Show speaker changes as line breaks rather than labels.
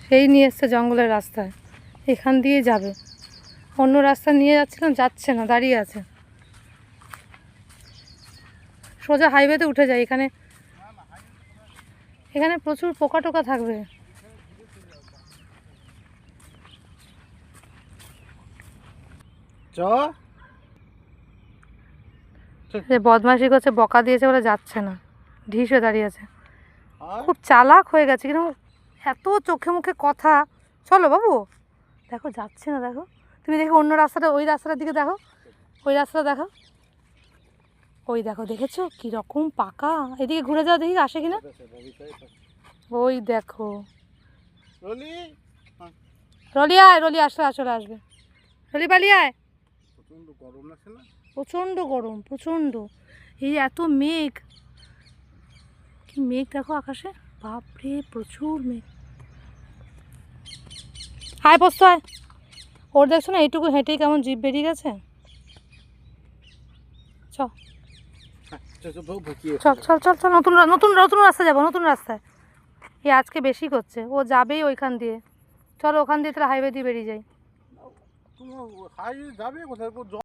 সেই নিয়ে এসছে জঙ্গলের রাস্তায়, এখান দিয়ে যাবে। অন্য রাস্তা নিয়ে যাচ্ছিলাম, যাচ্ছে না, দাঁড়িয়ে আছে। সোজা হাইওয়েতে উঠে যায়। এখানে এখানে প্রচুর পোকা টোকা থাকবে। বদমাইশি করছে, বকা দিয়েছে বলে যাচ্ছে না, ঢিস হয়ে দাঁড়িয়ে আছে। খুব চালাক হয়ে গেছে, কিন্তু এত চোখে মুখে কথা। চলো বাবু, দেখো যাচ্ছে না, দেখো তুমি, দেখো অন্য রাস্তাটা, ওই রাস্তাটার দিকে দেখো, ওই রাস্তাটা দেখো, ওই দেখো, দেখেছো কীরকম পাকা। এদিকে ঘুরে যাও, দেখি আসে কিনা। ওই দেখো, রলি আয়, রলি আসলে আসলে আসবে, রলি পালিয়ে আয়। প্রচণ্ড গরম, প্রচণ্ড। এই এত মেঘ, কি মেঘ দেখো আকাশে, বাপরে প্রচুর মেঘ। আয় পোস্ত আয়। ওর দেখছো না এইটুকু হেঁটেই কেমন জিভ বেরিয়ে গেছে। চল চল চল চল চল, নতুন নতুন নতুন রাস্তা যাবো, নতুন রাস্তায়। এই আজকে বেশি করছে, ও যাবেই ওইখান দিয়ে। চলো ওখান দিয়ে তাহলে হাইওয়ে দিয়ে বেরিয়ে যাই।